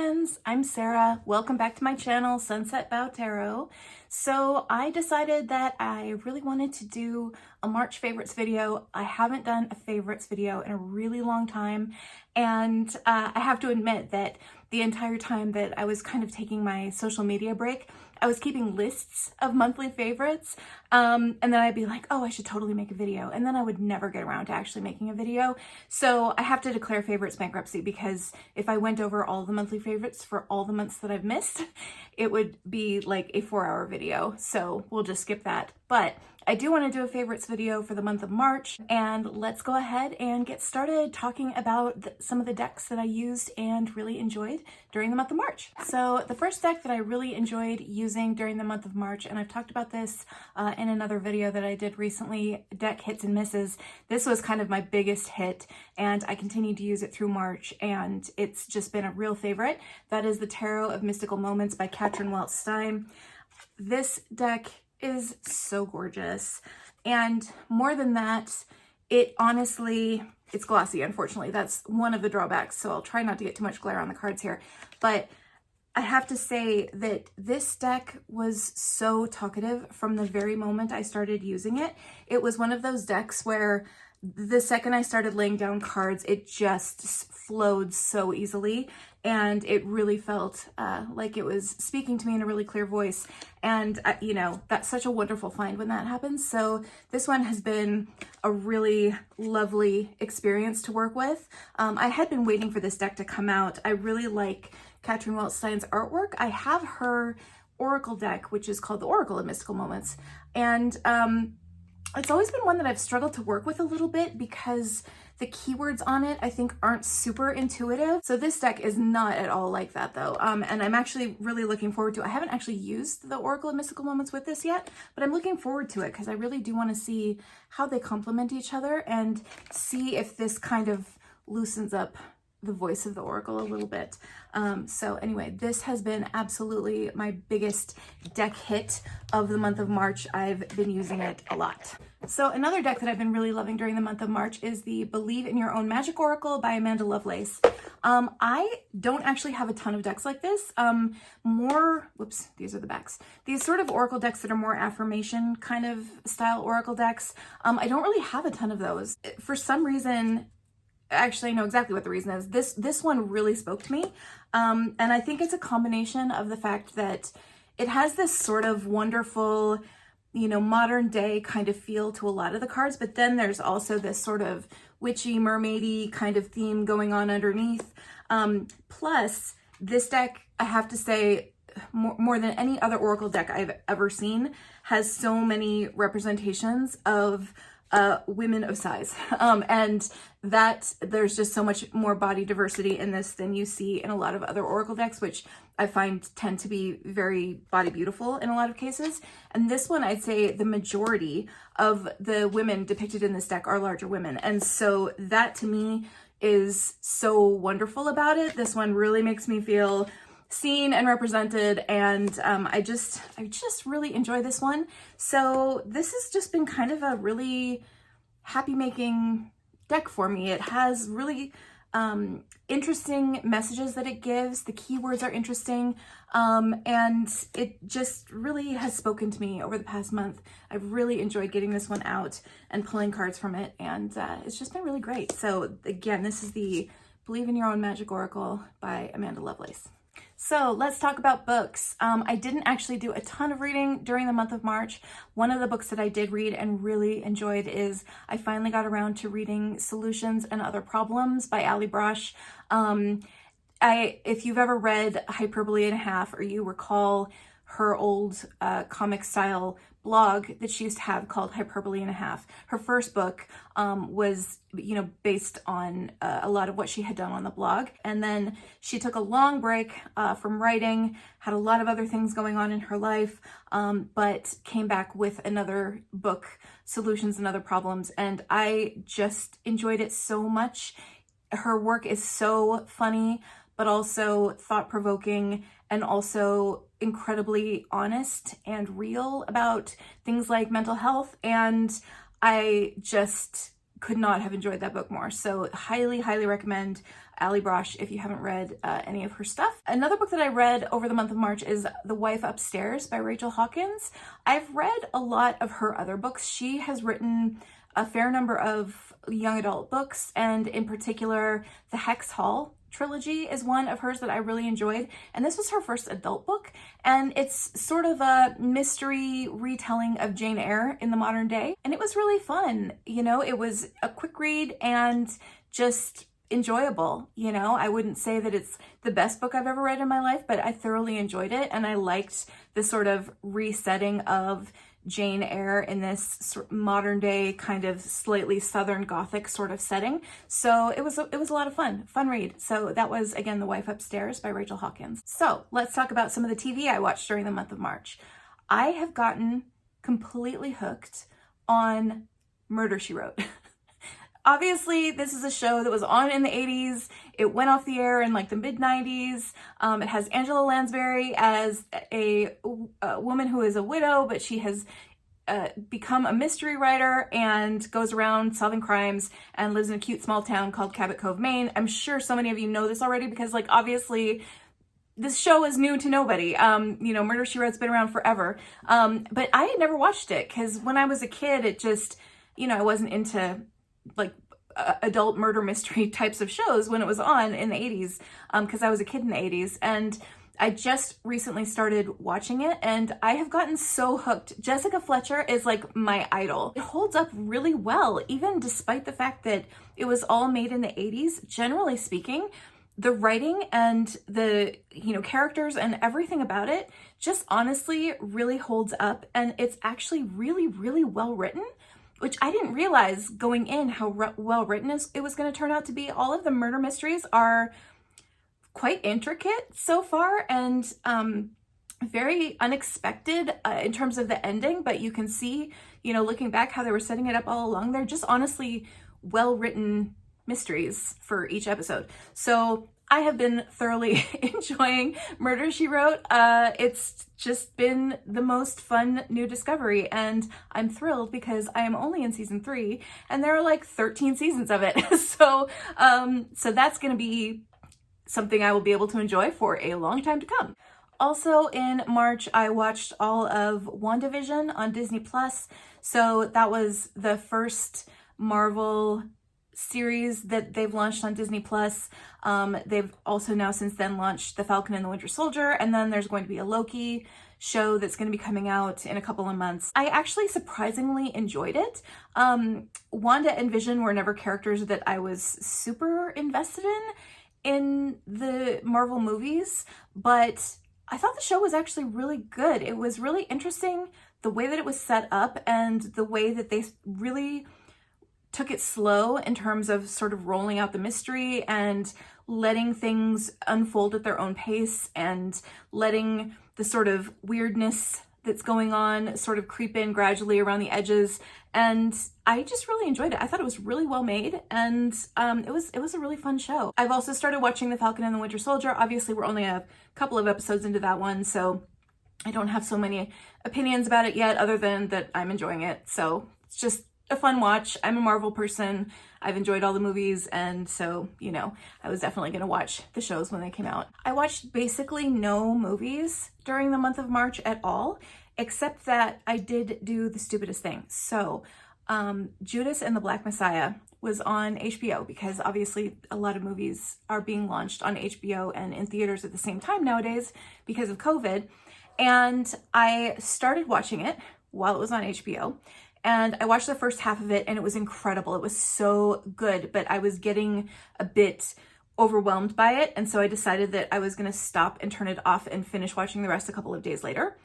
friends, I'm Sarah. Welcome back to my channel, Sunset Bow Tarot. So I decided that I really wanted to do a March favorites video. I haven't done a favorites video in a really long time, and I have to admit that the entire time that I was kind of taking my social media break, I was keeping lists of monthly favorites, and then I'd be like, oh, I should totally make a video, and then I would never get around to actually making a video. So I have to declare favorites bankruptcy, because if I went over all the monthly favorites for all the months that I've missed, it would be like a 4-hour video, so we'll just skip that. But I do want to do a favorites video for the month of March, and let's go ahead and get started talking about some of the decks that I used and really enjoyed during the month of March. So the first deck that I really enjoyed using during the month of March, and I've talked about this in another video that I did recently, deck hits and misses. This was kind of my biggest hit, and I continued to use it through March, and it's just been a real favorite. That is the Tarot of Mystical Moments by Katrin Welch-Stein. This deck is so gorgeous, and more than that, it's glossy, unfortunately. That's one of the drawbacks, so I'll try not to get too much glare on the cards here. But I have to say that this deck was so talkative from the very moment I started using it. It was one of those decks where the second I started laying down cards, it just flowed so easily, and it really felt like it was speaking to me in a really clear voice. And you know, that's such a wonderful find when that happens. So this one has been a really lovely experience to work with. I had been waiting for this deck to come out. I really like Katrin Welch-Stein's artwork. I have her Oracle deck, which is called the Oracle of Mystical Moments, and it's always been one that I've struggled to work with a little bit because the keywords on it, I think, aren't super intuitive. So this deck is not at all like that, though. And I'm actually really looking forward to it. I haven't actually used the Oracle of Mystical Moments with this yet, but I'm looking forward to it because I really do want to see how they complement each other and see if this kind of loosens up the voice of the Oracle a little bit. So anyway, this has been absolutely my biggest deck hit of the month of March. I've been using it a lot. So another deck that I've been really loving during the month of March is the Believe in Your Own Magic Oracle by Amanda Lovelace. I don't actually have a ton of decks like this. Whoops, these are the backs. These sort of Oracle decks that are more affirmation kind of style Oracle decks, I don't really have a ton of those. For some reason, actually, I know exactly what the reason is. This one really spoke to me. And I think it's a combination of the fact that it has this sort of wonderful, you know, modern day kind of feel to a lot of the cards, but then there's also this sort of witchy, mermaidy kind of theme going on underneath. Plus, this deck, I have to say, more than any other Oracle deck I've ever seen, has so many representations of women of size, and that there's just so much more body diversity in this than you see in a lot of other Oracle decks, which I find tend to be very body beautiful in a lot of cases. And this one, I'd say the majority of the women depicted in this deck are larger women, and so that to me is so wonderful about it. This one really makes me feel seen and represented, and I just really enjoy this one. So this has just been kind of a really happy making deck for me. It has really interesting messages that it gives. The keywords are interesting, and it just really has spoken to me over the past month. I've really enjoyed getting this one out and pulling cards from it, and it's just been really great. So again, this is the Believe in Your Own Magic Oracle by Amanda Lovelace. So let's talk about books. I didn't actually do a ton of reading during the month of March. One of the books that I did read and really enjoyed is I finally got around to reading Solutions and Other Problems by Ali Brosh. If you've ever read Hyperbole and a Half, or you recall her old comic style blog that she used to have called Hyperbole and a Half. Her first book was, you know, based on a lot of what she had done on the blog. And then she took a long break from writing, had a lot of other things going on in her life, but came back with another book, Solutions and Other Problems. And I just enjoyed it so much. Her work is so funny, but also thought-provoking, and also incredibly honest and real about things like mental health. And I just could not have enjoyed that book more. So highly, highly recommend. Ali Brosh if you haven't read any of her stuff. Another book that I read over the month of March is The Wife Upstairs by Rachel Hawkins. I've read a lot of her other books. She has written a fair number of young adult books, and in particular, the Hex Hall trilogy is one of hers that I really enjoyed, and this was her first adult book, and it's sort of a mystery retelling of Jane Eyre in the modern day, and it was really fun. You know, it was a quick read and just enjoyable. You know, I wouldn't say that it's the best book I've ever read in my life, but I thoroughly enjoyed it, and I liked the sort of resetting of Jane Eyre in this modern day kind of slightly Southern Gothic sort of setting. So it was a lot of fun read. So that was, again, The Wife Upstairs by Rachel Hawkins. So let's talk about some of the TV I watched during the month of March. I have gotten completely hooked on Murder, She Wrote. Obviously, this is a show that was on in the 80s. It went off the air in like the mid-90s. It has Angela Lansbury as a woman who is a widow, but she has become a mystery writer and goes around solving crimes and lives in a cute small town called Cabot Cove, Maine. I'm sure so many of you know this already because, like, obviously this show is new to nobody. You know, Murder, She Wrote's been around forever. But I had never watched it because when I was a kid, it just, you know, I wasn't into like adult murder mystery types of shows when it was on in the 80s, because I was a kid in the 80s, and I just recently started watching it and I have gotten so hooked. Jessica Fletcher is like my idol. It holds up really well, even despite the fact that it was all made in the 80s. Generally speaking, the writing and the, you know, characters and everything about it just honestly really holds up, and it's actually really, really well written, which I didn't realize going in how well written it was going to turn out to be. All of the murder mysteries are quite intricate so far and very unexpected in terms of the ending, but you can see, you know, looking back how they were setting it up all along. They're just honestly well-written mysteries for each episode. So I have been thoroughly enjoying Murder, She Wrote. It's just been the most fun new discovery, and I'm thrilled because I am only in season 3 and there are like 13 seasons of it. So that's going to be something I will be able to enjoy for a long time to come. Also in March, I watched all of WandaVision on Disney+. So that was the first Marvel series that they've launched on Disney+. They've also now since then launched The Falcon and the Winter Soldier, and then there's going to be a Loki show that's going to be coming out in a couple of months. I actually surprisingly enjoyed it. Wanda and Vision were never characters that I was super invested in the Marvel movies, but I thought the show was actually really good. It was really interesting, the way that it was set up and the way that they really took it slow in terms of sort of rolling out the mystery and letting things unfold at their own pace and letting the sort of weirdness that's going on sort of creep in gradually around the edges. And I just really enjoyed it. I thought it was really well made, and it was a really fun show. I've also started watching The Falcon and the Winter Soldier. Obviously, we're only a couple of episodes into that one, so I don't have so many opinions about it yet other than that I'm enjoying it. So it's just a fun watch. I'm a Marvel person. I've enjoyed all the movies, and so, you know, I was definitely going to watch the shows when they came out. I watched basically no movies during the month of March at all, except that I did do the stupidest thing. So Judas and the Black Messiah was on HBO because obviously a lot of movies are being launched on HBO and in theaters at the same time nowadays because of COVID. And I started watching it while it was on HBO. And I watched the first half of it and it was incredible. It was so good, but I was getting a bit overwhelmed by it. And so I decided that I was going to stop and turn it off and finish watching the rest a couple of days later.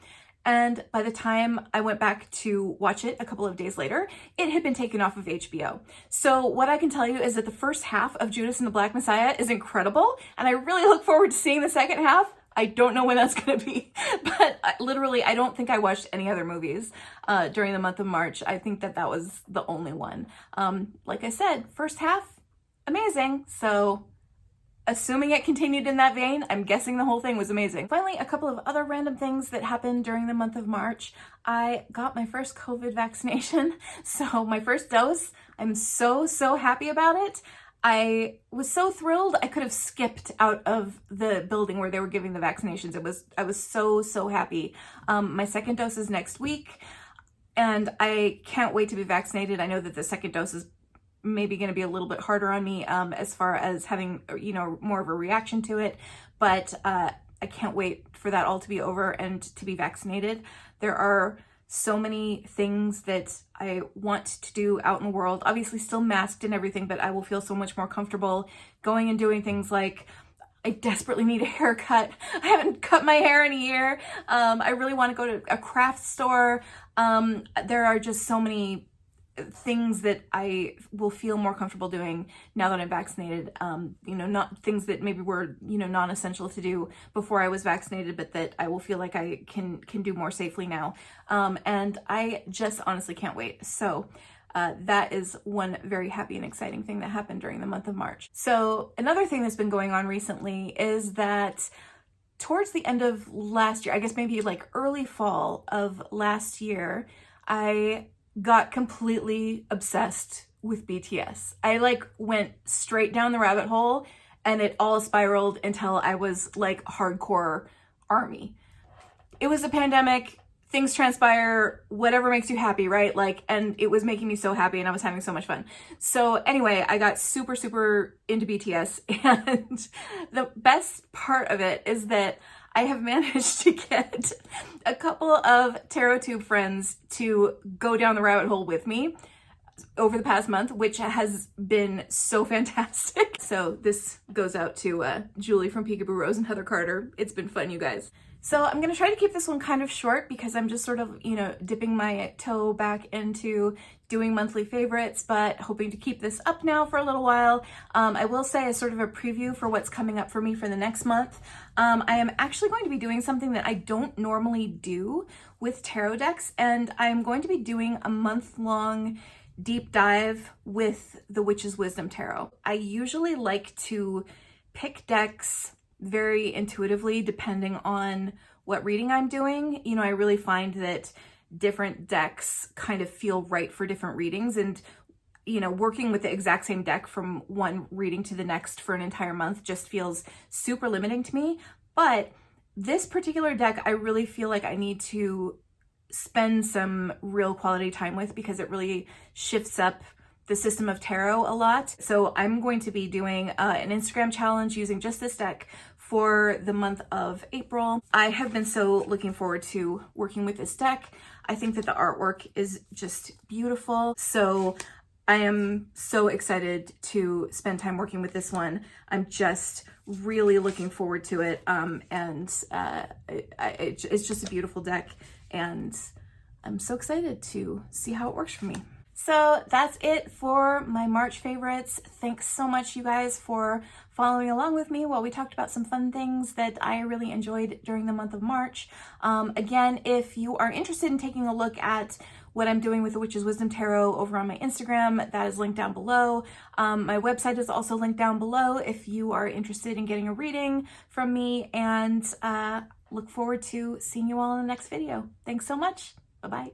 And by the time I went back to watch it a couple of days later, it had been taken off of HBO. So what I can tell you is that the first half of Judas and the Black Messiah is incredible. And I really look forward to seeing the second half. I don't know when that's going to be, but literally, I don't think I watched any other movies during the month of March. I think that that was the only one. Like I said, first half, amazing. So assuming it continued in that vein, I'm guessing the whole thing was amazing. Finally, a couple of other random things that happened during the month of March. I got my first COVID vaccination. So my first dose, I'm so happy about it. I was so thrilled I could have skipped out of the building where they were giving the vaccinations. I was so happy. My second dose is next week, and I can't wait to be vaccinated. I know that the second dose is maybe going to be a little bit harder on me as far as having, you know, more of a reaction to it, but I can't wait for that all to be over and to be vaccinated. There are so many things that I want to do out in the world, obviously still masked and everything, but I will feel so much more comfortable going and doing things like I desperately need a haircut. I haven't cut my hair in a year. I really want to go to a craft store. There are just so many things that I will feel more comfortable doing now that I'm vaccinated. You know, not things that maybe were, you know, non-essential to do before I was vaccinated, but that I will feel like I can do more safely now. And I just honestly can't wait. So that is one very happy and exciting thing that happened during the month of March. So another thing that's been going on recently is that towards the end of last year, I guess maybe like early fall of last year, I got completely obsessed with BTS. I like went straight down the rabbit hole and it all spiraled until I was like hardcore ARMY. It was a pandemic, things transpire, whatever makes you happy, right? Like, and it was making me so happy and I was having so much fun. So anyway, I got super into BTS, and the best part of it is that I have managed to get a couple of tarot tube friends to go down the rabbit hole with me over the past month, which has been so fantastic. So this goes out to Julie from Peekaboo Rose and Heather Carter. It's been fun, you guys. So I'm going to try to keep this one kind of short because I'm just sort of, you know, dipping my toe back into doing monthly favorites, but hoping to keep this up now for a little while. I will say as sort of a preview for what's coming up for me for the next month. I am actually going to be doing something that I don't normally do with tarot decks, and I am going to be doing a month-long deep dive with the Witch's Wisdom Tarot. I usually like to pick decks very intuitively depending on what reading I'm doing. You know, I really find that different decks kind of feel right for different readings, and you know, working with the exact same deck from one reading to the next for an entire month just feels super limiting to me. But this particular deck, I really feel like I need to spend some real quality time with because it really shifts up the system of tarot a lot. So I'm going to be doing an Instagram challenge using just this deck for the month of April. I have been so looking forward to working with this deck. I think that the artwork is just beautiful. So I am so excited to spend time working with this one. I'm just really looking forward to it. It's just a beautiful deck, and I'm so excited to see how it works for me. So that's it for my March favorites. Thanks so much, you guys, for following along with me while we talked about some fun things that I really enjoyed during the month of March. Again, if you are interested in taking a look at what I'm doing with the Witch's Wisdom Tarot over on my Instagram, that is linked down below. My website is also linked down below if you are interested in getting a reading from me, and look forward to seeing you all in the next video. Thanks so much. Bye-bye.